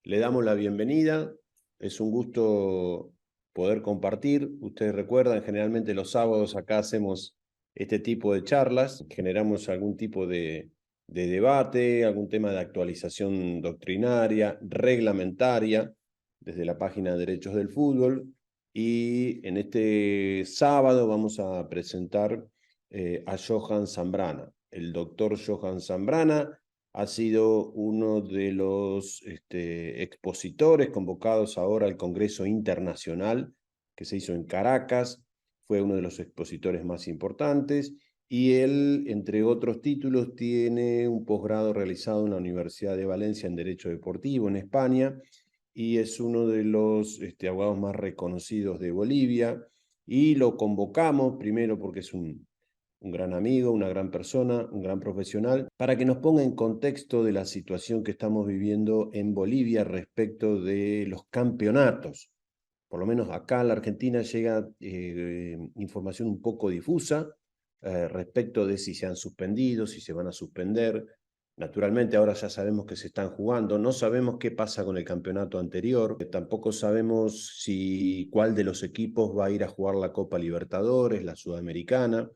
le damos la bienvenida. Es un gusto poder compartir. Ustedes recuerdan, generalmente los sábados acá hacemos este tipo de charlas, generamos algún tipo de debate, algún tema de actualización doctrinaria, reglamentaria, desde la página de Derechos del Fútbol. Y en este sábado vamos a presentar a Johan Zambrana. El doctor Johan Zambrana ha sido uno de los expositores convocados ahora al Congreso Internacional que se hizo en Caracas. Fue uno de los expositores más importantes y él, entre otros títulos, tiene un posgrado realizado en la Universidad de Valencia en Derecho Deportivo en España y es uno de los abogados más reconocidos de Bolivia. Y lo convocamos primero porque es un gran amigo, una gran persona, un gran profesional, para que nos ponga en contexto de la situación que estamos viviendo en Bolivia respecto de los campeonatos. Por lo menos acá en la Argentina llega información un poco difusa respecto de si se han suspendido, si se van a suspender. Naturalmente ahora ya sabemos que se están jugando, no sabemos qué pasa con el campeonato anterior, tampoco sabemos cuál de los equipos va a ir a jugar la Copa Libertadores, la Sudamericana.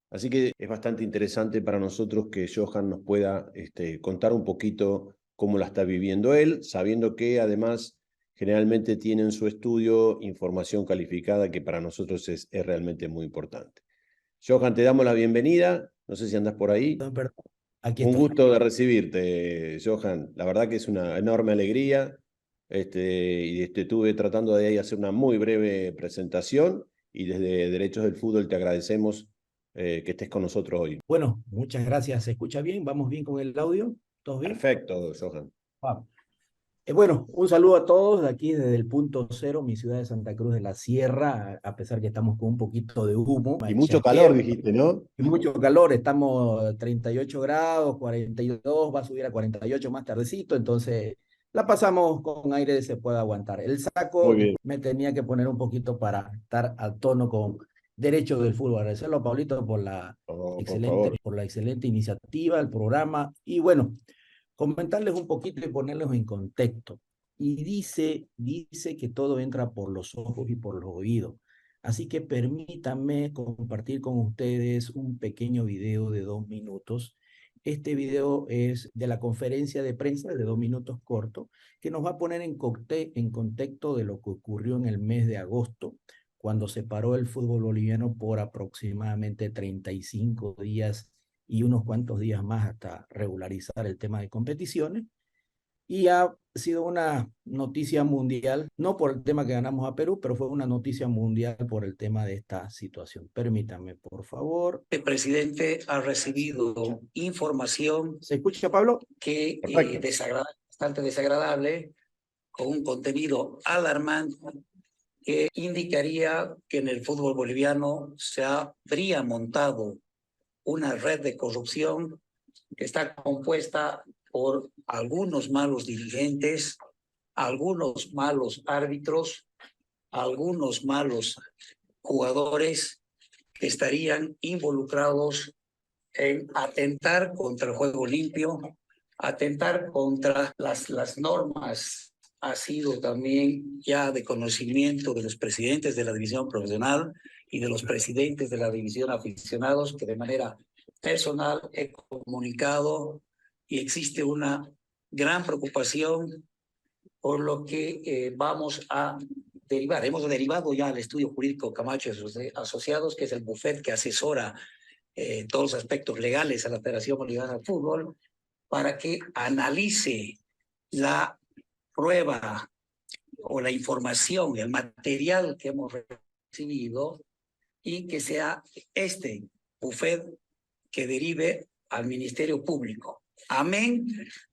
Así que es bastante interesante para nosotros que Johan nos pueda contar un poquito cómo la está viviendo él, sabiendo que además generalmente tiene en su estudio información calificada que para nosotros es realmente muy importante. Johan, te damos la bienvenida, no sé si andas por ahí. Perdón, aquí Un estoy. gusto de recibirte, Johan. La verdad que es una enorme alegría. Y estuve tratando de ahí hacer una muy breve presentación y desde Derechos del Fútbol te agradecemos que estés con nosotros hoy. Bueno, muchas gracias. ¿Se escucha bien? ¿Vamos bien con el audio? ¿Todos bien? Perfecto, Johan. Vamos. Bueno, un saludo a todos de aquí desde el punto cero, mi ciudad de Santa Cruz de la Sierra, a pesar que estamos con un poquito de humo, Y mucho calor, machaqueo dijiste, ¿no? y mucho calor. Estamos a 38 grados, 42, va a subir a 48 más tardecito, entonces la pasamos con aire, se puede aguantar. El Muy saco bien. me tenía que poner un poquito para estar al tono con derechos del fútbol. Agradecerlo a Pablito Oh, por favor. por la excelente iniciativa, el programa y bueno, comentarles un poquito y ponerles en contexto. Y dice que todo entra por los ojos y por los oídos. Así que permítanme compartir con ustedes un pequeño video de 2 minutos. Este video es de la conferencia de prensa de 2 minutos corto, que nos va a poner en contexto de lo que ocurrió en el mes de agosto, cuando se paró el fútbol boliviano por aproximadamente 35 días y unos cuantos días más hasta regularizar el tema de competiciones. Y ha sido una noticia mundial, no por el tema que ganamos a Perú, pero fue una noticia mundial por el tema de esta situación. Permítanme, por favor. El presidente ha recibido información. ¿Se escucha, Pablo? Que bastante desagradable, con un contenido alarmante que indicaría que en el fútbol boliviano se habría montado una red de corrupción que está compuesta por algunos malos dirigentes, algunos malos árbitros, algunos malos jugadores que estarían involucrados en atentar contra el juego limpio, atentar contra las normas. Ha sido también ya de conocimiento de los presidentes de la división profesional y de los presidentes de la división aficionados que de manera personal he comunicado y existe una gran preocupación por lo que vamos a derivar. Hemos derivado ya al estudio jurídico Camacho y Asociados, que es el bufete que asesora todos los aspectos legales a la Federación Boliviana de Fútbol, para que analice la prueba o la información, el material que hemos recibido y que sea este bufete que derive al Ministerio Público. Amén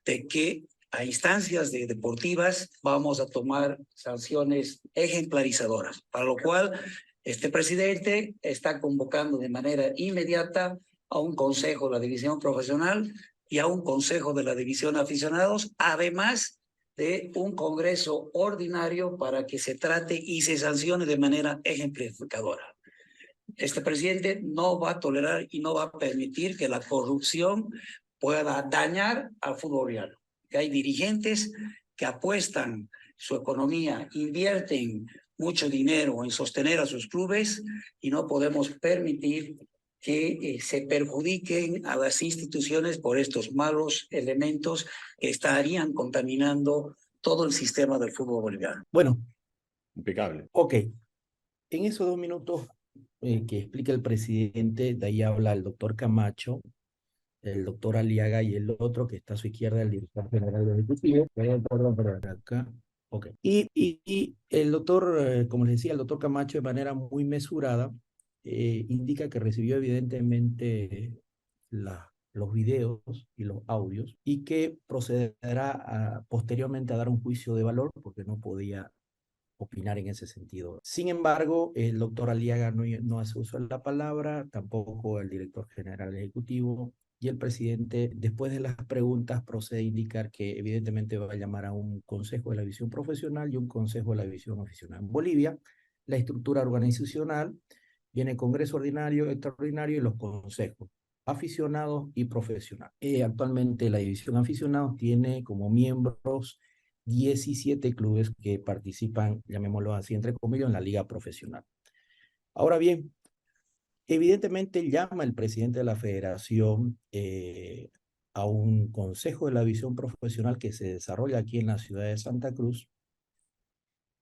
de que a instancias deportivas vamos a tomar sanciones ejemplarizadoras, para lo cual este presidente está convocando de manera inmediata a un consejo de la división profesional y a un consejo de la división aficionados, además de un congreso ordinario para que se trate y se sancione de manera ejemplificadora. Este presidente no va a tolerar y no va a permitir que la corrupción pueda dañar al fútbol boliviano. Que hay dirigentes que apuestan su economía, invierten mucho dinero en sostener a sus clubes y no podemos permitir que se perjudiquen a las instituciones por estos malos elementos que estarían contaminando todo el sistema del fútbol boliviano. Bueno, Impecable. ok. En esos 2 minutos que explica el presidente, de ahí habla el doctor Camacho, el doctor Aliaga y el otro que está a su izquierda, el director general del Ejecutivo. Perdón, acá. Okay. Y el doctor, como les decía, el doctor Camacho de manera muy mesurada indica que recibió evidentemente los videos y los audios y que procederá posteriormente a dar un juicio de valor porque no podía opinar en ese sentido. Sin embargo, el doctor Aliaga no hace uso de la palabra, tampoco el director general ejecutivo, y el presidente, después de las preguntas, procede a indicar que evidentemente va a llamar a un consejo de la visión profesional y un consejo de la visión aficionada. En Bolivia, la estructura organizacional viene Congreso Ordinario, Extraordinario y los consejos aficionados y profesionales. Actualmente la división aficionados tiene como miembros 17 clubes que participan, llamémoslo así, entre comillas, en la liga profesional. Ahora bien, evidentemente llama el presidente de la federación a un consejo de la visión profesional que se desarrolla aquí en la ciudad de Santa Cruz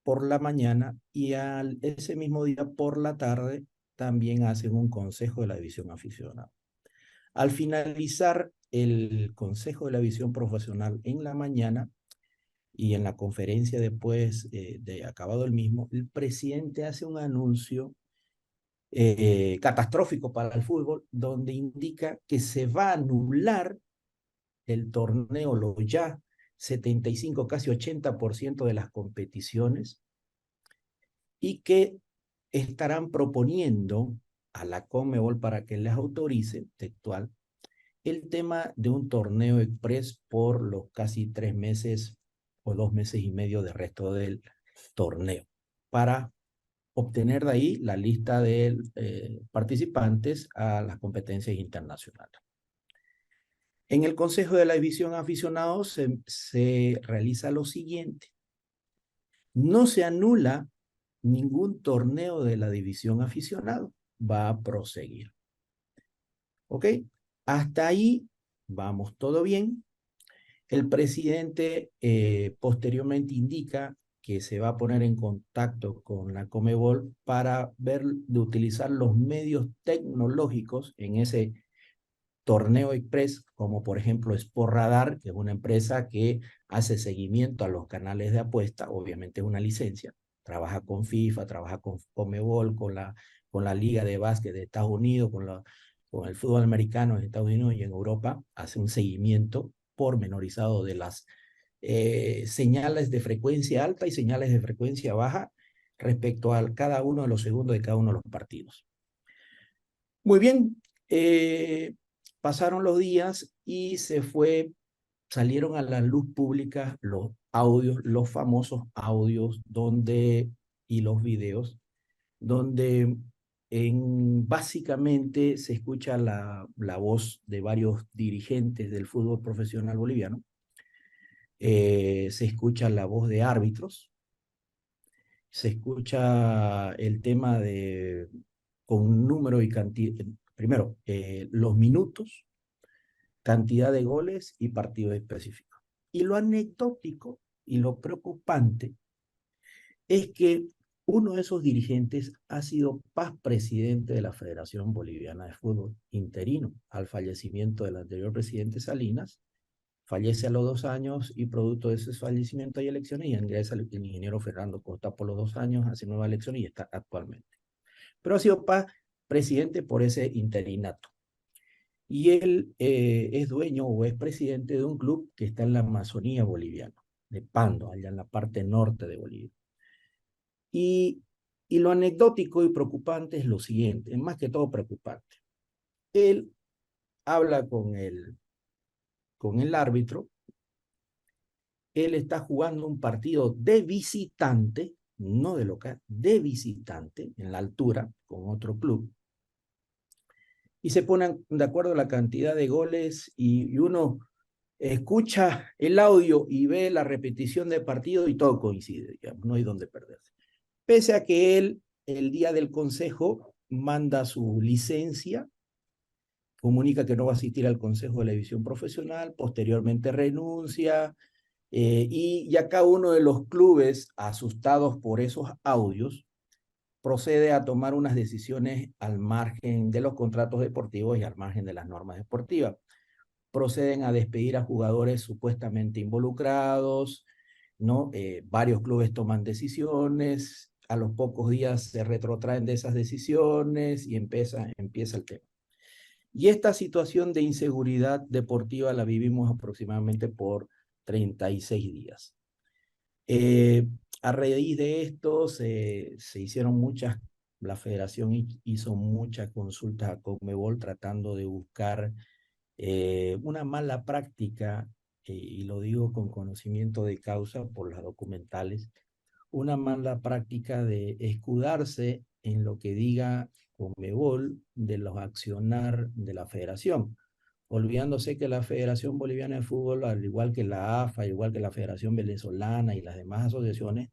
por la mañana y ese mismo día por la tarde también hacen un consejo de la división aficionada. Al finalizar el consejo de la visión profesional en la mañana, y en la conferencia después de acabado el mismo, el presidente hace un anuncio catastrófico para el fútbol, donde indica que se va a anular el torneo, lo ya 75, casi 80% de las competiciones, y que estarán proponiendo a la Conmebol para que les autorice, textual, el tema de un torneo express por los casi 3 meses o 2 meses y medio del resto del torneo, para obtener de ahí la lista de participantes a las competencias internacionales. En el Consejo de la División Aficionados se realiza lo siguiente. No se anula ningún torneo de la División Aficionado, va a proseguir. ¿Ok? Hasta ahí vamos todo bien. El presidente posteriormente indica que se va a poner en contacto con la Conmebol para ver de utilizar los medios tecnológicos en ese torneo express, como por ejemplo Sport Radar, que es una empresa que hace seguimiento a los canales de apuesta, obviamente es una licencia, trabaja con FIFA, trabaja con Conmebol, con la Liga de Básquet de Estados Unidos, con el fútbol americano en Estados Unidos y en Europa, hace un seguimiento pormenorizado de las señales de frecuencia alta y señales de frecuencia baja respecto a cada uno de los segundos de cada uno de los partidos. Muy bien, pasaron los días y salieron a la luz pública los audios, los famosos audios y los videos, donde básicamente se escucha la voz de varios dirigentes del fútbol profesional boliviano, se escucha la voz de árbitros, se escucha el tema con número y cantidad, primero, los minutos, cantidad de goles y partidos específicos. Y lo anecdótico y lo preocupante es que uno de esos dirigentes ha sido presidente de la Federación Boliviana de Fútbol interino al fallecimiento del anterior presidente Salinas. Fallece a los 2 años y producto de ese fallecimiento hay elecciones y ingresa el ingeniero Fernando Costa por los 2 años, hace nueva elección y está actualmente. Pero ha sido presidente por ese interinato. Y él es dueño o es presidente de un club que está en la Amazonía boliviana, de Pando, allá en la parte norte de Bolivia. Y lo anecdótico y preocupante es lo siguiente, es más que todo preocupante. Él habla con el árbitro, él está jugando un partido de visitante, no de local, de visitante, en la altura, con otro club, y se ponen de acuerdo la cantidad de goles y uno escucha el audio y ve la repetición de partido y todo coincide, digamos, no hay donde perderse. Pese a que él, el día del consejo, manda su licencia, comunica que no va a asistir al consejo de la división profesional, posteriormente renuncia, y ya cada uno de los clubes, asustados por esos audios, procede a tomar unas decisiones al margen de los contratos deportivos y al margen de las normas deportivas. Proceden a despedir a jugadores supuestamente involucrados, ¿no? Varios clubes toman decisiones, a los pocos días se retrotraen de esas decisiones y empieza el tema. Y esta situación de inseguridad deportiva la vivimos aproximadamente por 36 días. A raíz de esto se hicieron muchas, la federación hizo muchas consultas a Conmebol tratando de buscar una mala práctica, y lo digo con conocimiento de causa por las documentales, una mala práctica de escudarse en lo que diga Conmebol de los accionar de la federación, olvidándose que la Federación Boliviana de Fútbol, al igual que la AFA, igual que la Federación Venezolana y las demás asociaciones,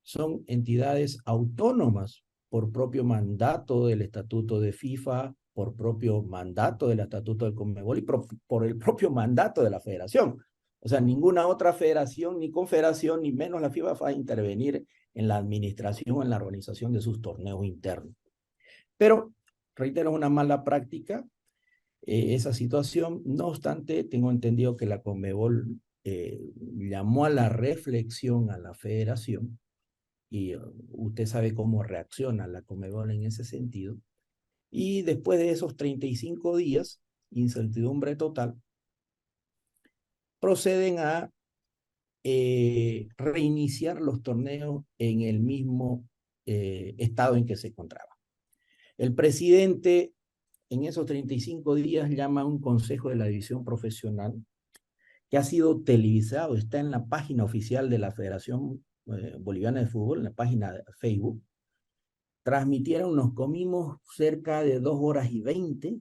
son entidades autónomas por propio mandato del Estatuto de FIFA, por propio mandato del Estatuto del Conmebol y por el propio mandato de la Federación. O sea, ninguna otra federación, ni confederación, ni menos la FIFA va a intervenir en la administración o en la organización de sus torneos internos. Pero, reitero, es una mala práctica esa situación. No obstante, tengo entendido que la Conmebol llamó a la reflexión a la federación y usted sabe cómo reacciona la Conmebol en ese sentido. Y después de esos 35 días, incertidumbre total, proceden a reiniciar los torneos en el mismo estado en que se encontraba. El presidente en esos 35 días llama a un consejo de la división profesional que ha sido televisado, está en la página oficial de la Federación Boliviana de Fútbol, en la página de Facebook. Transmitieron, nos comimos cerca de 2 horas y 20,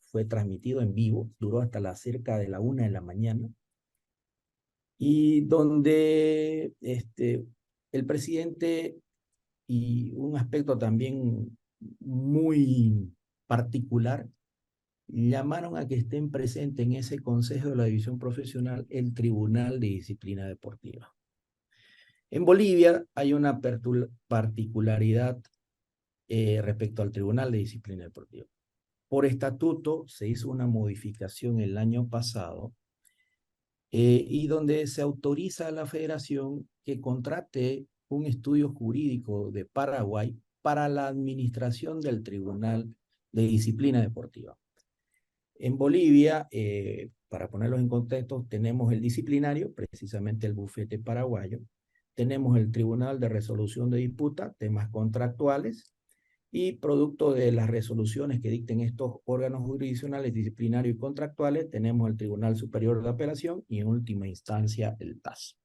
fue transmitido en vivo, duró hasta cerca de la 1 de la mañana, y donde el presidente, y un aspecto también muy particular, llamaron a que estén presentes en ese consejo de la división profesional el Tribunal de Disciplina Deportiva. En Bolivia hay una particularidad respecto al Tribunal de Disciplina Deportiva. Por estatuto se hizo una modificación el año pasado y donde se autoriza a la federación que contrate un estudio jurídico de Paraguay para la administración del Tribunal de Disciplina Deportiva. En Bolivia, para ponerlos en contexto, tenemos el disciplinario, precisamente el bufete paraguayo, tenemos el Tribunal de Resolución de Disputa, temas contractuales, y producto de las resoluciones que dicten estos órganos jurisdiccionales, disciplinarios y contractuales, tenemos el Tribunal Superior de Apelación y en última instancia el TAS.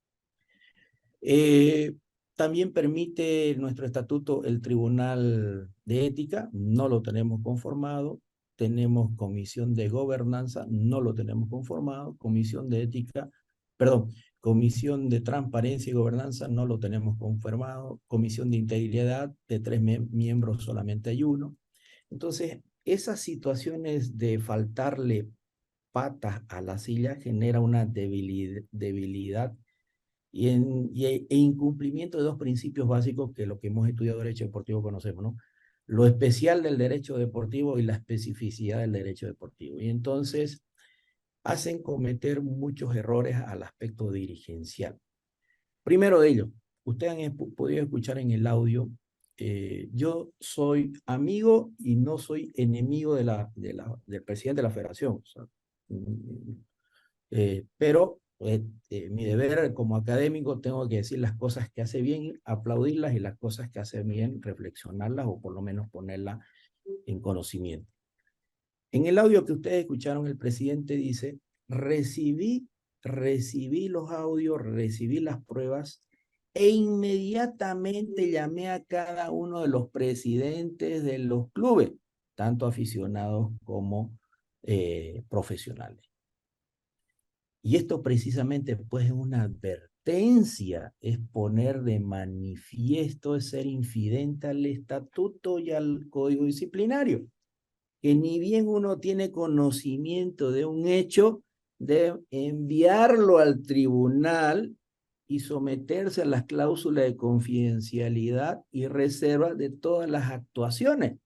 También permite nuestro estatuto el Tribunal de Ética, no lo tenemos conformado. Tenemos Comisión de Gobernanza, no lo tenemos conformado. Comisión de Ética, perdón, Comisión de Transparencia y Gobernanza, no lo tenemos conformado. Comisión de Integridad, de 3 miembros solamente hay 1. Entonces, esas situaciones de faltarle patas a la silla genera una debilidad e incumplimiento de 2 principios básicos que lo que hemos estudiado derecho deportivo conocemos, ¿no? Lo especial del derecho deportivo y la especificidad del derecho deportivo. Y entonces hacen cometer muchos errores al aspecto dirigencial. Primero de ellos, ustedes han podido escuchar en el audio, yo soy amigo y no soy enemigo del presidente de la federación. O sea, pero mi deber como académico tengo que decir las cosas que hace bien, aplaudirlas, y las cosas que hace bien, reflexionarlas o por lo menos ponerlas en conocimiento. En el audio que ustedes escucharon, el presidente dice: recibí los audios, recibí las pruebas e inmediatamente llamé a cada uno de los presidentes de los clubes, tanto aficionados como profesionales. Y esto precisamente pues es una advertencia, es poner de manifiesto, es ser infidente al estatuto y al código disciplinario, que ni bien uno tiene conocimiento de un hecho, de enviarlo al tribunal y someterse a las cláusulas de confidencialidad y reserva de todas las actuaciones,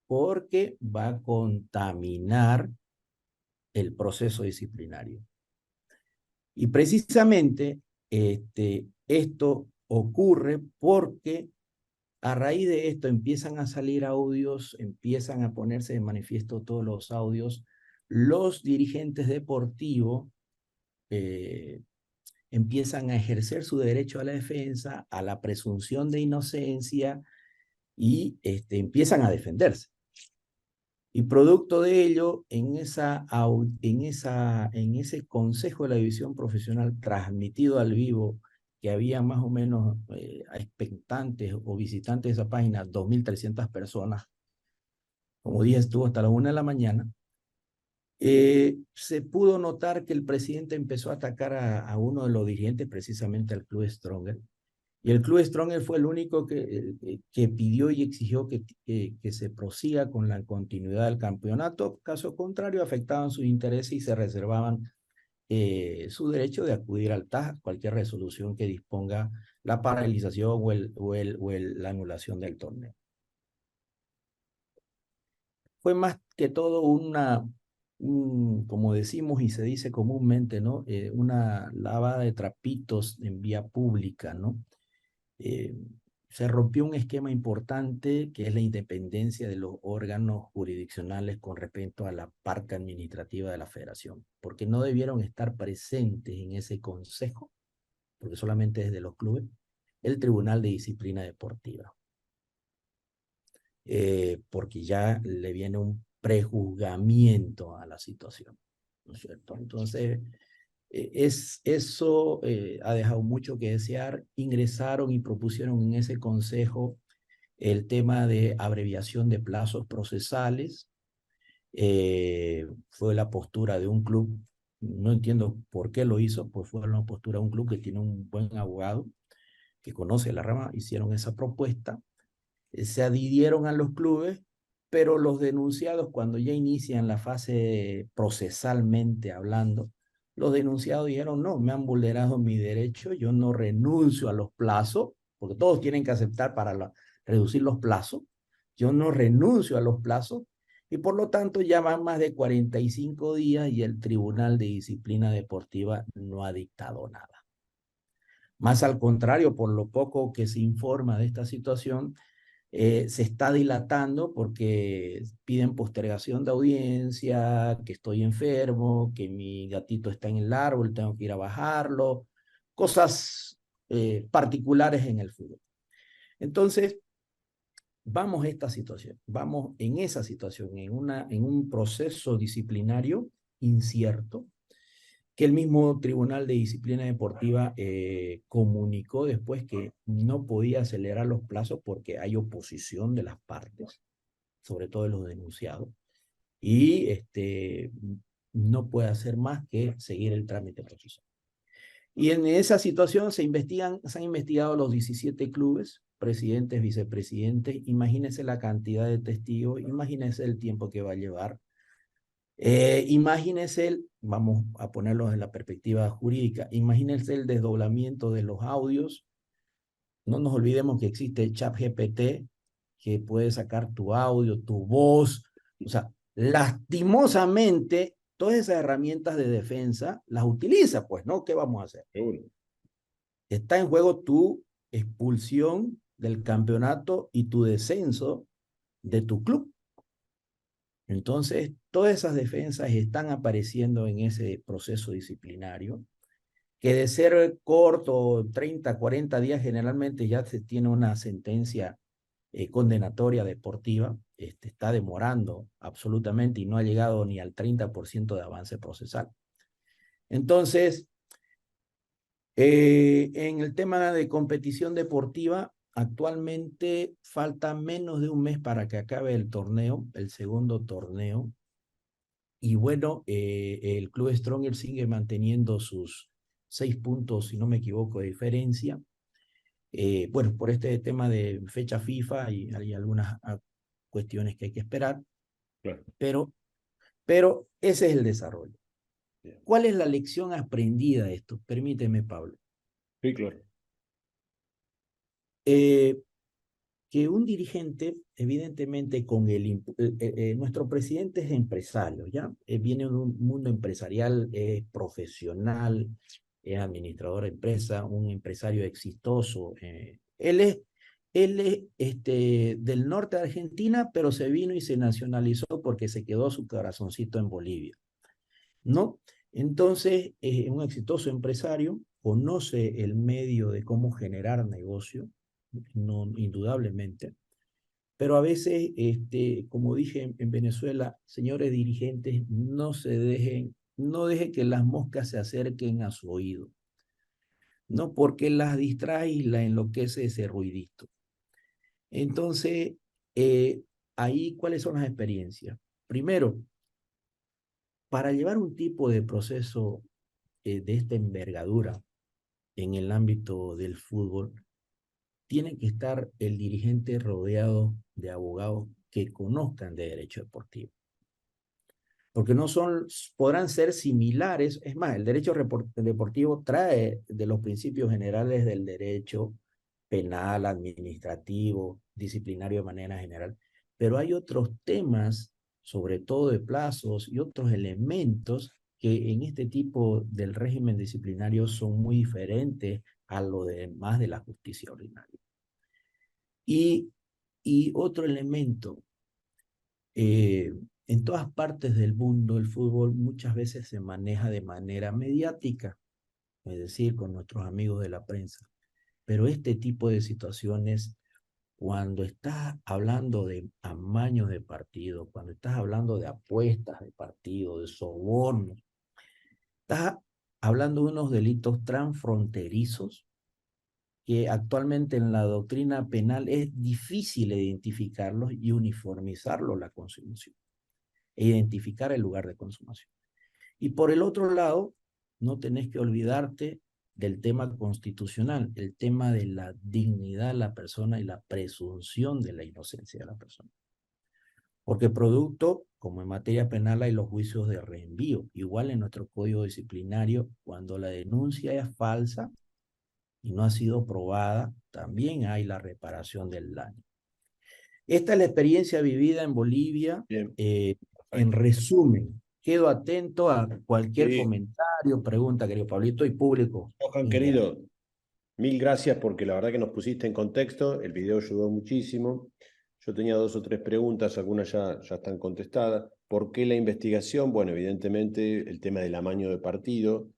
porque va a contaminar el proceso disciplinario. Y precisamente esto ocurre porque a raíz de esto empiezan a salir audios, empiezan a ponerse de manifiesto todos los audios. Los dirigentes deportivos empiezan a ejercer su derecho a la defensa, a la presunción de inocencia y empiezan a defenderse. Y producto de ello, en ese consejo de la división profesional transmitido al vivo, que había más o menos expectantes o visitantes de esa página, 2.300 personas, como dije, estuvo hasta la 1 de la mañana, se pudo notar que el presidente empezó a atacar a uno de los dirigentes, precisamente al Club Stronger, y el Club Stronger fue el único que pidió y exigió que se prosiga con la continuidad del campeonato. Caso contrario, afectaban sus intereses y se reservaban su derecho de acudir al TAS, cualquier resolución que disponga la paralización la anulación del torneo. Fue más que todo como decimos y se dice comúnmente, ¿no? Una lavada de trapitos en vía pública, ¿no? Se rompió un esquema importante que es la independencia de los órganos jurisdiccionales con respecto a la parte administrativa de la federación, porque no debieron estar presentes en ese consejo, porque solamente es de los clubes, el Tribunal de Disciplina Deportiva, porque ya le viene un prejuzgamiento a la situación, ¿no es cierto? Entonces, eso ha dejado mucho que desear. Ingresaron y propusieron en ese consejo el tema de abreviación de plazos procesales. Fue la postura de un club, no entiendo por qué lo hizo, pues fue la postura de un club que tiene un buen abogado, que conoce la rama, hicieron esa propuesta. Se adhirieron a los clubes, pero los denunciados, cuando ya inician la fase procesalmente hablando, los denunciados dijeron, no, me han vulnerado mi derecho, yo no renuncio a los plazos, porque todos tienen que aceptar para reducir los plazos, yo no renuncio a los plazos, y por lo tanto ya van más de 45 días y el Tribunal de Disciplina Deportiva no ha dictado nada. Más al contrario, por lo poco que se informa de esta situación, se está dilatando porque piden postergación de audiencia, que estoy enfermo, que mi gatito está en el árbol, tengo que ir a bajarlo, cosas particulares en el fútbol. Entonces, vamos a esta situación, vamos en esa situación, en un proceso disciplinario incierto, que el mismo Tribunal de Disciplina Deportiva comunicó después que no podía acelerar los plazos porque hay oposición de las partes, sobre todo de los denunciados, y no puede hacer más que seguir el trámite procesal. Y en esa situación se han investigado los 17 clubes, presidentes, vicepresidentes. Imagínense la cantidad de testigos, imagínense el tiempo que va a llevar. Imagínense, vamos a ponerlos en la perspectiva jurídica, imagínense el desdoblamiento de los audios. No nos olvidemos que existe el ChatGPT, que puede sacar tu audio, tu voz. O sea, lastimosamente, todas esas herramientas de defensa las utiliza, pues, ¿no? ¿Qué vamos a hacer? Está en juego tu expulsión del campeonato y tu descenso de tu club. Entonces, todas esas defensas están apareciendo en ese proceso disciplinario, que de ser corto, 30, 40 días, generalmente ya se tiene una sentencia condenatoria deportiva, está demorando absolutamente y no ha llegado ni al 30% de avance procesal. Entonces, en el tema de competición deportiva, actualmente falta menos de un mes para que acabe el torneo, el segundo torneo. Y bueno, el Club Stronger sigue manteniendo sus 6 puntos, si no me equivoco, de diferencia. Bueno, por este tema de fecha FIFA y hay algunas cuestiones que hay que esperar, Claro. pero ese es el desarrollo. Bien. ¿Cuál es la lección aprendida de esto? Permíteme, Pablo. Sí, claro. Que un dirigente, evidentemente, nuestro presidente es empresario, ¿ya? Viene de un mundo empresarial, profesional, es administrador de empresa, un empresario exitoso. Él es del norte de Argentina, pero se vino y se nacionalizó porque se quedó su corazoncito en Bolivia, ¿no? Entonces, un exitoso empresario, conoce el medio de cómo generar negocio, no, indudablemente, pero a veces, como dije en Venezuela, señores dirigentes, no dejen que las moscas se acerquen a su oído, ¿no? Porque las distrae y la enloquece ese ruidito. Entonces, ahí, ¿cuáles son las experiencias? Primero, para llevar un tipo de proceso de esta envergadura en el ámbito del fútbol, tiene que estar el dirigente rodeado de abogados que conozcan de derecho deportivo. Porque podrán ser similares, es más, el derecho deportivo trae de los principios generales del derecho penal, administrativo, disciplinario de manera general, pero hay otros temas, sobre todo de plazos y otros elementos que en este tipo del régimen disciplinario son muy diferentes a lo demás de la justicia ordinaria. Y, y otro elemento, en todas partes del mundo el fútbol muchas veces se maneja de manera mediática, es decir, con nuestros amigos de la prensa. Pero este tipo de situaciones, cuando estás hablando de amaños de partido, cuando estás hablando de apuestas de partido, de sobornos, estás hablando de unos delitos transfronterizos que actualmente en la doctrina penal es difícil identificarlos y uniformizarlos la consumación, e identificar el lugar de consumación. Y por el otro lado, no tenés que olvidarte del tema constitucional, el tema de la dignidad de la persona y la presunción de la inocencia de la persona. Porque producto, como en materia penal hay los juicios de reenvío, igual en nuestro código disciplinario, cuando la denuncia es falsa y no ha sido probada, también hay la reparación del daño. Esta es la experiencia vivida en Bolivia. Bien. En resumen, quedo atento a cualquier Sí, comentario, pregunta, querido Pablito, y público Johan, en general. querido, mil gracias porque la verdad que nos pusiste en contexto, el video ayudó muchísimo. Yo tenía 2 o 3 preguntas, algunas ya están contestadas. ¿Por qué la investigación? Bueno, evidentemente el tema del amaño de partido.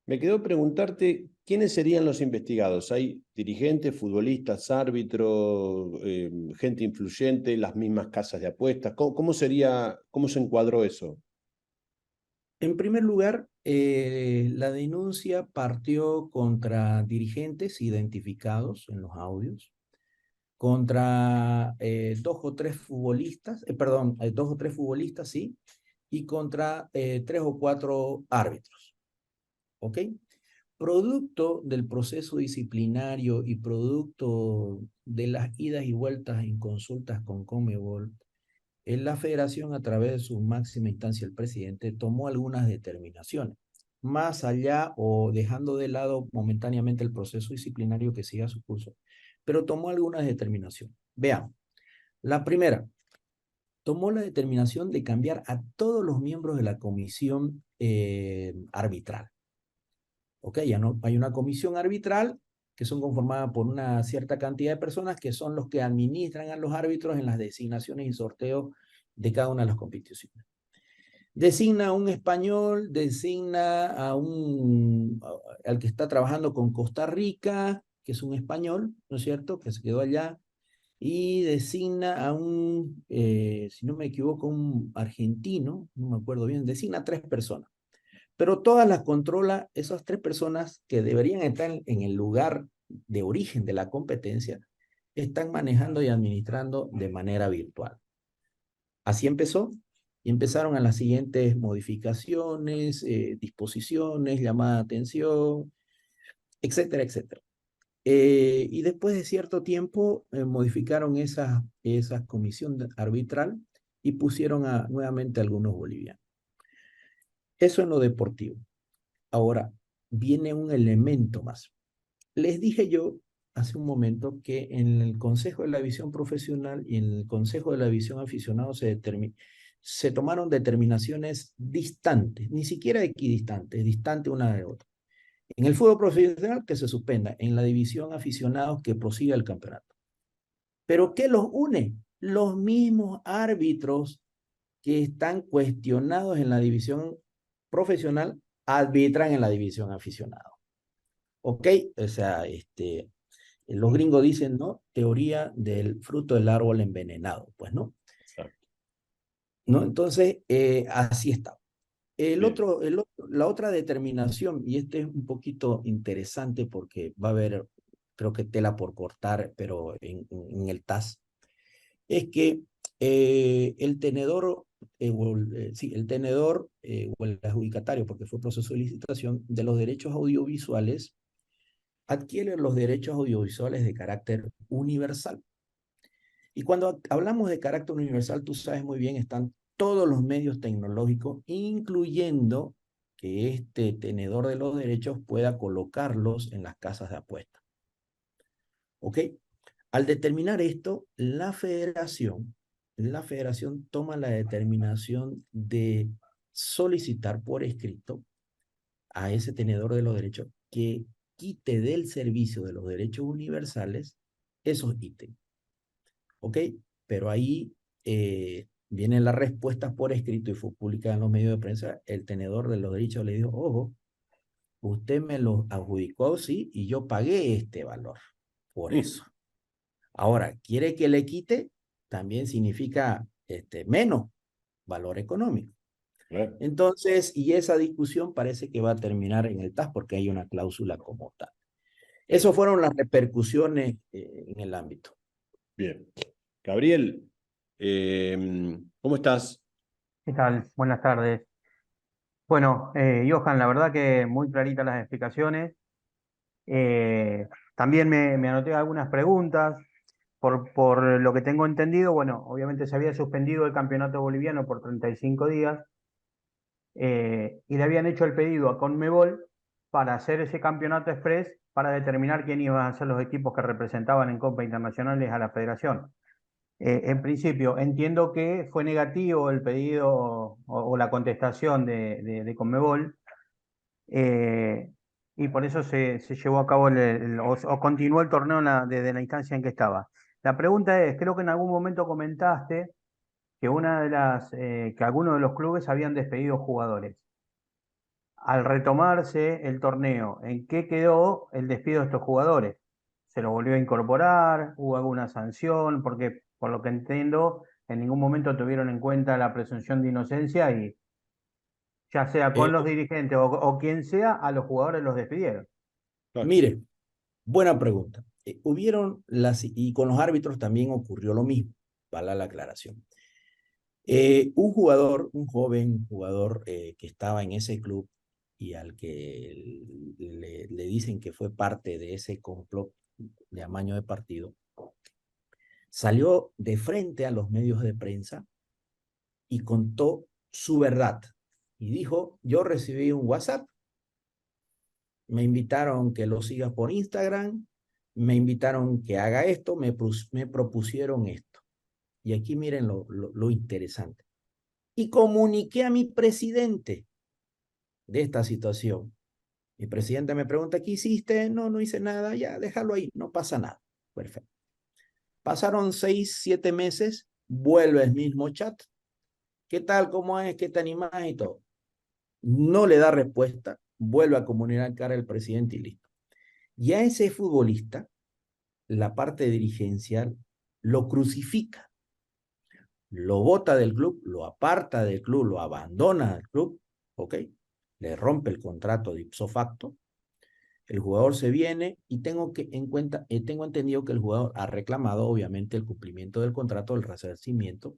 Me quedó preguntarte, ¿quiénes serían los investigados? ¿Hay dirigentes, futbolistas, árbitros, gente influyente, las mismas casas de apuestas? ¿Cómo se encuadró eso? En primer lugar, la denuncia partió contra dirigentes identificados en los audios, contra 2 o 3 futbolistas, perdón, 2 o 3 futbolistas, sí, y contra 3 o 4 árbitros, ¿ok? Producto del proceso disciplinario y producto de las idas y vueltas en consultas con Conmebol, la federación, a través de su máxima instancia, el presidente, tomó algunas determinaciones, más allá o dejando de lado momentáneamente el proceso disciplinario que siga su curso, pero tomó algunas determinaciones. Veamos, la primera, tomó la determinación de cambiar a todos los miembros de la comisión arbitral. ¿Ok? Ya no hay una comisión arbitral que son conformadas por una cierta cantidad de personas que son los que administran a los árbitros en las designaciones y sorteos de cada una de las competiciones. Designa a un español, designa al que está trabajando con Costa Rica, que es un español, ¿no es cierto?, que se quedó allá, y designa a si no me equivoco, un argentino, no me acuerdo bien, designa a 3 personas. Pero todas las controla esas 3 personas que deberían estar en el lugar de origen de la competencia, están manejando y administrando de manera virtual. Así empezó Y empezaron a las siguientes modificaciones, disposiciones, llamada de atención, etcétera, etcétera. Y después de cierto tiempo modificaron esa comisión arbitral y pusieron nuevamente a algunos bolivianos. Eso en lo deportivo. Ahora, viene un elemento más. Les dije yo hace un momento que en el Consejo de la División Profesional y en el Consejo de la División Aficionado se tomaron determinaciones distantes, ni siquiera equidistantes, distantes una de otra. En el fútbol profesional que se suspenda, en la división aficionados que prosiga el campeonato. ¿Pero qué los une? Los mismos árbitros que están cuestionados en la división profesional arbitran en la división aficionado. ¿Ok? O sea, los gringos dicen, ¿no? Teoría del fruto del árbol envenenado, pues, ¿no? Exacto. ¿No? Entonces, así está. La otra determinación, y este es un poquito interesante porque va a haber, creo que tela por cortar, pero en el TAS, es que el tenedor, el tenedor o el adjudicatario, porque fue proceso de licitación, de los derechos audiovisuales, adquiere los derechos audiovisuales de carácter universal. Y cuando hablamos de carácter universal, tú sabes muy bien, están todos los medios tecnológicos, incluyendo que este tenedor de los derechos pueda colocarlos en las casas de apuestas. ¿Ok? Al determinar esto, la federación toma la determinación de solicitar por escrito a ese tenedor de los derechos que quite del servicio de los derechos universales esos ítems. ¿Ok? Pero ahí vienen las respuestas por escrito y fue publicada en los medios de prensa. El tenedor de los derechos le dijo, ojo, usted me lo adjudicó, sí, y yo pagué este valor por eso. Ahora, ¿quiere que le quite? También significa menos valor económico. Claro. Entonces, y esa discusión parece que va a terminar en el TAS porque hay una cláusula como tal. Esas fueron las repercusiones en el ámbito. Bien. Gabriel, ¿cómo estás? ¿Qué tal? Buenas tardes. Bueno, Johan, la verdad que muy claritas las explicaciones. También me anoté algunas preguntas. Por lo que tengo entendido, bueno, obviamente se había suspendido el campeonato boliviano por 35 días y le habían hecho el pedido a Conmebol para hacer ese campeonato express para determinar quién iban a ser los equipos que representaban en Copa Internacionales a la federación. En principio, entiendo que fue negativo el pedido o la contestación de Conmebol y por eso se llevó a cabo o continuó el torneo desde la instancia en que estaba. La pregunta es, creo que en algún momento comentaste que que algunos de los clubes habían despedido jugadores. Al retomarse el torneo, ¿en qué quedó el despido de estos jugadores? ¿Se los volvió a incorporar? ¿Hubo alguna sanción? Porque, por lo que entiendo, en ningún momento tuvieron en cuenta la presunción de inocencia y, ya sea con los dirigentes o quien sea, a los jugadores los despidieron. Claro. Mire, buena pregunta. Y con los árbitros también ocurrió lo mismo, vale la aclaración. Un joven jugador que estaba en ese club y al que le dicen que fue parte de ese complot de amaño de partido, salió de frente a los medios de prensa y contó su verdad. Y dijo, yo recibí un WhatsApp, me invitaron que lo siga por Instagram, me invitaron que haga esto, me propusieron esto. Y aquí miren lo interesante. Y comuniqué a mi presidente de esta situación. Mi presidente me pregunta, ¿qué hiciste? No, no hice nada, ya, déjalo ahí, no pasa nada. Perfecto. Pasaron 6, 7 meses, vuelve el mismo chat. ¿Qué tal? ¿Cómo es? ¿Qué te animas? Y todo. No le da respuesta, vuelve a comunicar al presidente y listo. Y a ese futbolista, la parte dirigencial lo crucifica, lo bota del club, lo aparta del club, lo abandona del club, ¿ok? Le rompe el contrato de ipso facto, el jugador se viene y tengo entendido que el jugador ha reclamado obviamente el cumplimiento del contrato, el resarcimiento,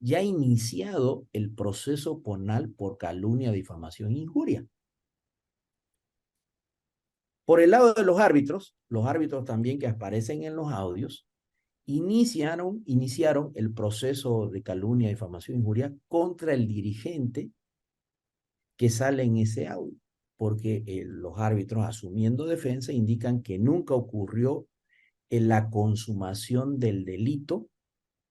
ya ha iniciado el proceso penal por calumnia, difamación e injuria. Por el lado de los árbitros también que aparecen en los audios, iniciaron el proceso de calumnia, difamación e injuria contra el dirigente que sale en ese audio, porque los árbitros, asumiendo defensa, indican que nunca ocurrió en la consumación del delito,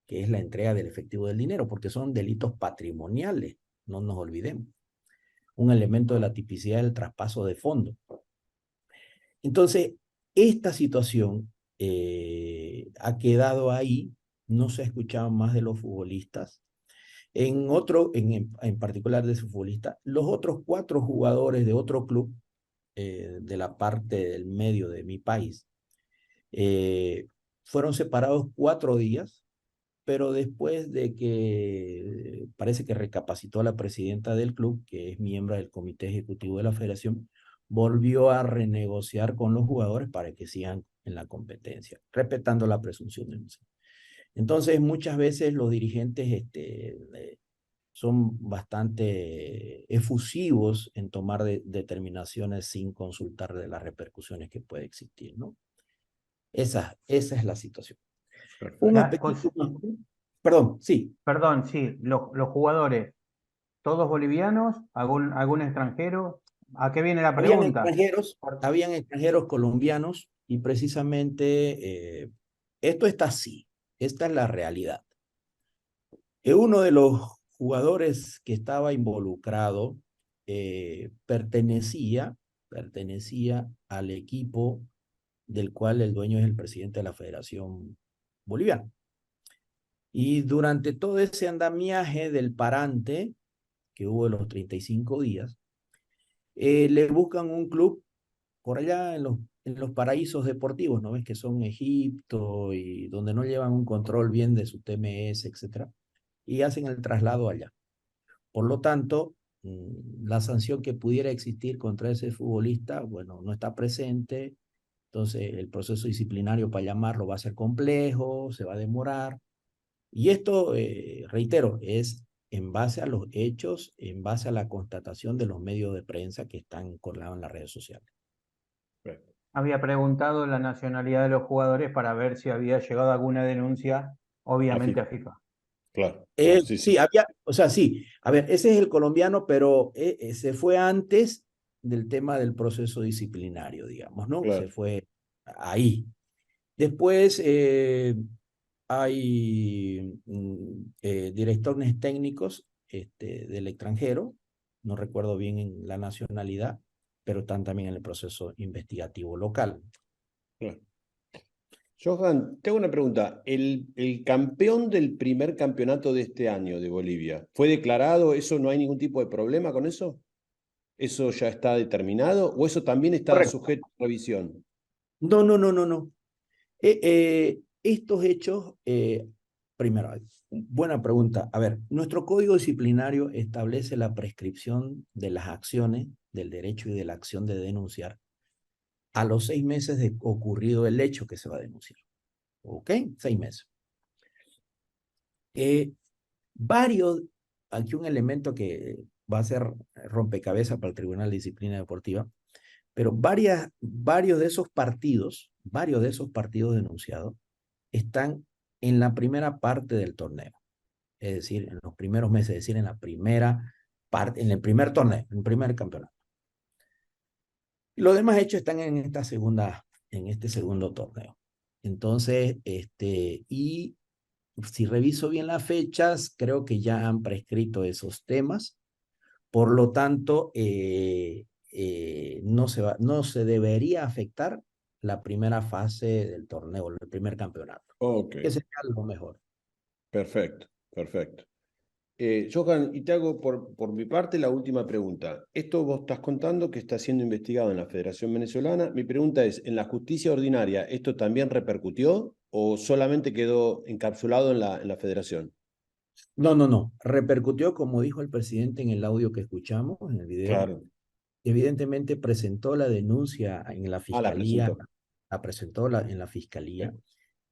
que es la entrega del efectivo del dinero, porque son delitos patrimoniales, no nos olvidemos. Un elemento de la tipicidad del traspaso de fondos. Entonces, esta situación ha quedado ahí, no se ha escuchado más de los futbolistas. En particular de ese futbolista, los otros 4 jugadores de otro club, de la parte del medio de mi país, fueron separados 4 días, pero después de que parece que recapacitó la presidenta del club, que es miembro del comité ejecutivo de la federación, volvió a renegociar con los jugadores para que sigan en la competencia, respetando la presunción de inocencia. Entonces, muchas veces los dirigentes son bastante efusivos en tomar determinaciones sin consultar de las repercusiones que puede existir, ¿no? Esa es la situación. Un aspecto, perdón, sí. Perdón, sí, los jugadores, ¿todos bolivianos? ¿Algún extranjero? ¿A qué viene la pregunta? Habían extranjeros colombianos y precisamente esto está así, esta es la realidad. Uno de los jugadores que estaba involucrado pertenecía al equipo del cual el dueño es el presidente de la Federación Boliviana. Y durante todo ese andamiaje del parante, que hubo en los 35 días, le buscan un club por allá en los paraísos deportivos, ¿no ves? Que son Egipto y donde no llevan un control bien de su TMS, etcétera, y hacen el traslado allá. Por lo tanto, la sanción que pudiera existir contra ese futbolista, bueno, no está presente, entonces el proceso disciplinario para llamarlo va a ser complejo, se va a demorar, y esto, reitero, es en base a los hechos, en base a la constatación de los medios de prensa que están colgados en las redes sociales. Había preguntado la nacionalidad de los jugadores para ver si había llegado alguna denuncia, obviamente a FIFA. Claro. Sí, había, o sea, sí. A ver, ese es el colombiano, pero se fue antes del tema del proceso disciplinario, digamos, ¿no? Claro. Se fue ahí. Después hay directores técnicos del extranjero, no recuerdo bien en la nacionalidad, pero están también en el proceso investigativo local. Claro. Johan, te hago una pregunta. ¿El campeón del primer campeonato de este año de Bolivia fue declarado? ¿Eso no hay ningún tipo de problema con eso? ¿Eso ya está determinado o eso también está Correcto. sujeto a revisión? No. Estos hechos, primero, buena pregunta. A ver, nuestro código disciplinario establece la prescripción de las acciones, del derecho y de la acción de denunciar a los 6 meses de ocurrido el hecho que se va a denunciar. ¿Ok? 6 meses. Aquí un elemento que va a ser rompecabezas para el Tribunal de Disciplina Deportiva, pero varios de esos partidos denunciados están en la primera parte del torneo, es decir, en los primeros meses, es decir, en la primera parte, en el primer torneo, en el primer campeonato. Y los demás hechos están en este segundo torneo. Entonces, y si reviso bien las fechas, creo que ya han prescrito esos temas. Por lo tanto, no se debería afectar la primera fase del torneo, el primer campeonato. Ok. Que sería lo mejor. Perfecto. Johan, y te hago por mi parte la última pregunta. Esto vos estás contando que está siendo investigado en la Federación Venezolana. Mi pregunta es, ¿en la justicia ordinaria esto también repercutió o solamente quedó encapsulado en la Federación? No. Repercutió, como dijo el presidente en el audio que escuchamos, en el video. Claro. Evidentemente presentó la denuncia en la fiscalía. La presentó. La presentó en la fiscalía.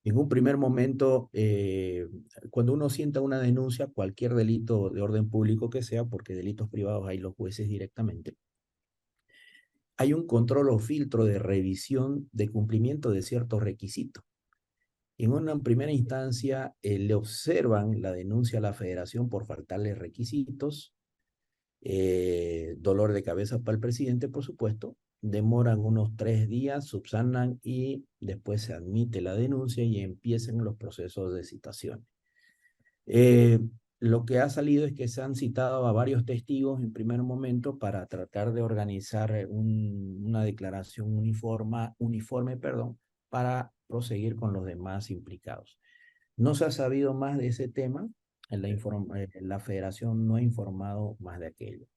En un primer momento, cuando uno sienta una denuncia, cualquier delito de orden público que sea, porque delitos privados hay los jueces directamente, hay un control o filtro de revisión de cumplimiento de ciertos requisitos. En una primera instancia, le observan la denuncia a la federación por faltarle requisitos, dolor de cabeza para el presidente, por supuesto, demoran unos 3 días, subsanan y después se admite la denuncia y empiezan los procesos de citación. Lo que ha salido es que se han citado a varios testigos en primer momento para tratar de organizar una declaración uniforme, para proseguir con los demás implicados. No se ha sabido más de ese tema, la federación no ha informado más de aquello.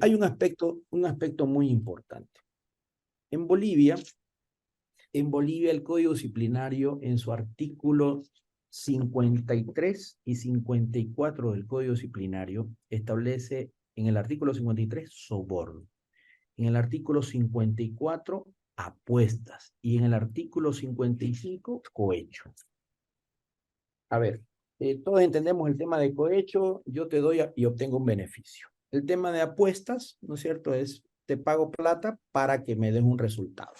Hay un aspecto muy importante. En Bolivia el Código Disciplinario en su artículo 53 y 54 del Código Disciplinario establece en el artículo 53 soborno, en el artículo 54 apuestas y en el artículo 55 cohecho. A ver, todos entendemos el tema de cohecho, yo te doy y obtengo un beneficio. El tema de apuestas, ¿no es cierto? Es te pago plata para que me des un resultado.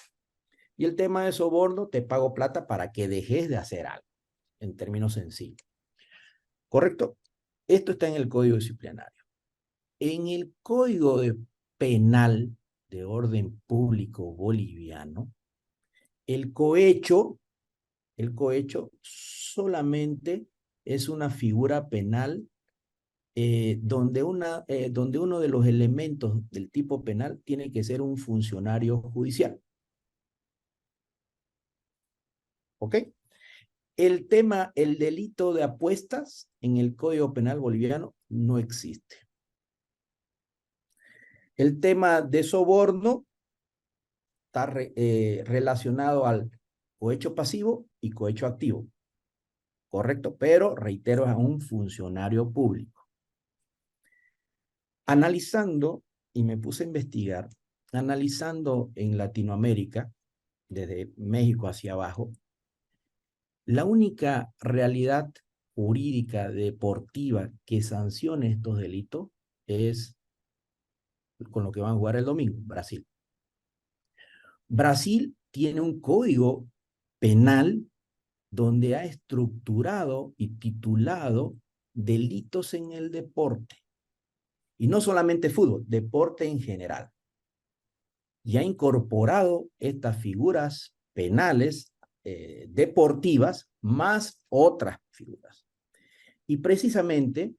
Y el tema de soborno, te pago plata para que dejes de hacer algo, en términos sencillos. ¿Correcto? Esto está en el Código Disciplinario. En el Código Penal de Orden Público boliviano, el cohecho solamente es una figura penal donde uno de los elementos del tipo penal tiene que ser un funcionario judicial. ¿Ok? El delito de apuestas en el Código Penal boliviano no existe. El tema de soborno está relacionado al cohecho pasivo y cohecho activo. Correcto, pero reitero, es un funcionario público. Analizando, y me puse a investigar, analizando en Latinoamérica, desde México hacia abajo, la única realidad jurídica deportiva que sancione estos delitos es con lo que van a jugar el domingo, Brasil. Brasil tiene un código penal donde ha estructurado y titulado delitos en el deporte. Y no solamente fútbol, deporte en general. Y ha incorporado estas figuras penales deportivas más otras figuras. Y precisamente,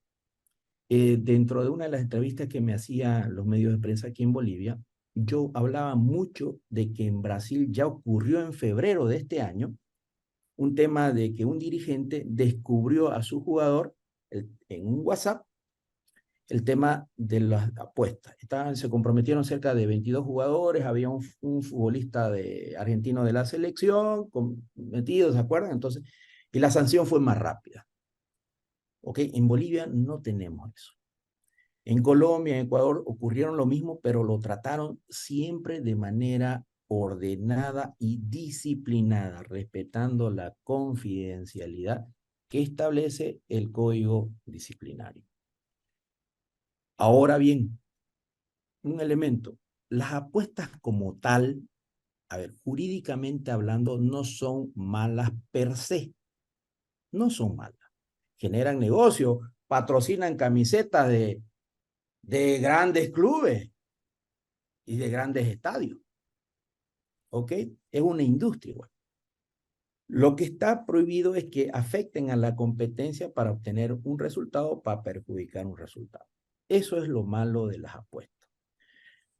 dentro de una de las entrevistas que me hacían los medios de prensa aquí en Bolivia, yo hablaba mucho de que en Brasil ya ocurrió en febrero de este año un tema de que un dirigente descubrió a su jugador en un WhatsApp el tema de las apuestas. Se comprometieron cerca de 22 jugadores, había un futbolista argentino de la selección metido, ¿se acuerdan? Entonces, y la sanción fue más rápida. ¿Ok? En Bolivia no tenemos eso. En Colombia, en Ecuador ocurrieron lo mismo, pero lo trataron siempre de manera ordenada y disciplinada, respetando la confidencialidad que establece el Código Disciplinario. Ahora bien, un elemento, las apuestas como tal, a ver, jurídicamente hablando, no son malas per se, no son malas. Generan negocio, patrocinan camisetas de grandes clubes y de grandes estadios. ¿Ok? Es una industria igual. Lo que está prohibido es que afecten a la competencia para obtener un resultado, para perjudicar un resultado. Eso es lo malo de las apuestas.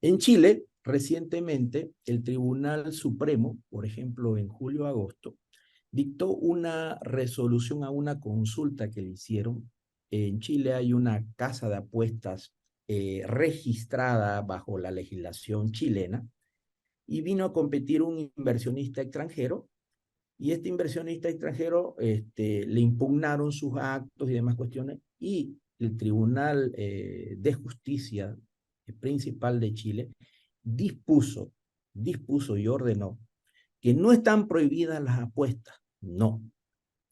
En Chile, recientemente, el Tribunal Supremo, por ejemplo, en julio-agosto, dictó una resolución a una consulta que le hicieron. En Chile hay una casa de apuestas registrada bajo la legislación chilena y vino a competir un inversionista extranjero y este inversionista extranjero le impugnaron sus actos y demás cuestiones y el Tribunal de Justicia principal de Chile dispuso y ordenó que no están prohibidas las apuestas, No.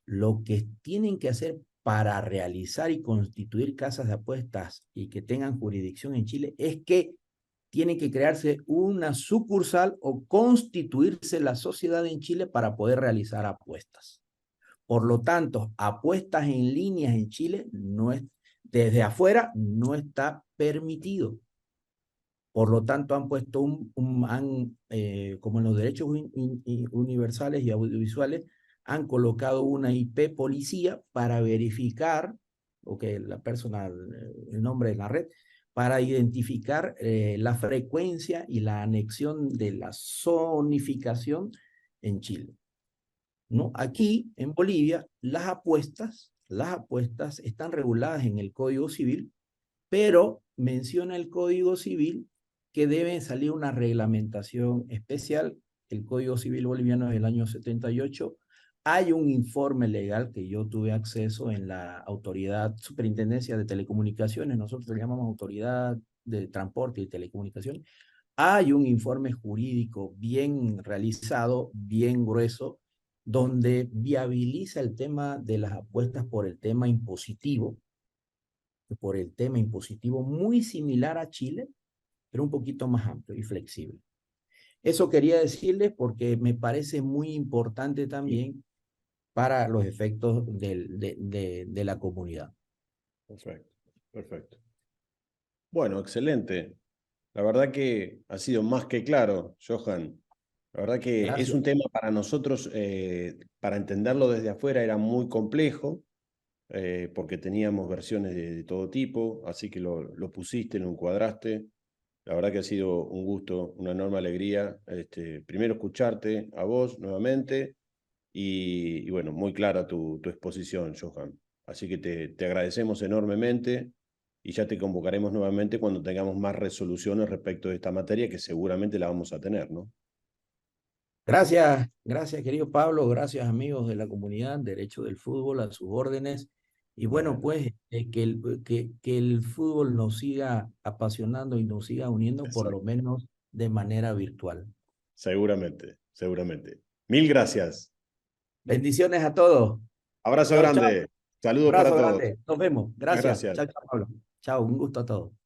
Lo que tienen que hacer para realizar y constituir casas de apuestas y que tengan jurisdicción en Chile es que tiene que crearse una sucursal o constituirse la sociedad en Chile para poder realizar apuestas. Por lo tanto, apuestas en líneas en Chile no es, desde afuera no está permitido. Por lo tanto, han puesto como en los derechos universales y audiovisuales, han colocado una IP policía para verificar, o que la persona, el nombre de la red, para identificar la frecuencia y la anexión de la zonificación en Chile. ¿No? Aquí, en Bolivia, las apuestas están reguladas en el Código Civil, pero menciona el Código Civil que debe salir una reglamentación especial. El Código Civil boliviano es del año 78. Hay un informe legal que yo tuve acceso en la Autoridad Superintendencia de Telecomunicaciones, nosotros le llamamos Autoridad de Transporte y Telecomunicaciones. Hay un informe jurídico bien realizado, bien grueso, donde viabiliza el tema de las apuestas por el tema impositivo, muy similar a Chile, pero un poquito más amplio y flexible. Eso quería decirles porque me parece muy importante también para los efectos de la comunidad. Perfecto, perfecto. Bueno, excelente. La verdad que ha sido más que claro, Johan. La verdad que Gracias. es un tema para nosotros, para entenderlo desde afuera era muy complejo, porque teníamos versiones de todo tipo, así que lo pusiste, lo encuadraste. La verdad que ha sido un gusto, una enorme alegría, primero escucharte a vos nuevamente y bueno, muy clara tu exposición, Johan. Así que te agradecemos enormemente y ya te convocaremos nuevamente cuando tengamos más resoluciones respecto de esta materia, que seguramente la vamos a tener, ¿no? Gracias, gracias querido Pablo, gracias amigos de la comunidad, Derecho del Fútbol, a sus órdenes. Y bueno, pues que el fútbol nos siga apasionando y nos siga uniendo, por lo menos de manera virtual. Seguramente, seguramente. Mil gracias. Bendiciones a todos. Abrazo Chao, chao. grande. Saludos para Abrazo todos. grande. Nos vemos. Muchas Gracias. gracias. Chao, chao, Pablo. Chao, un gusto a todos.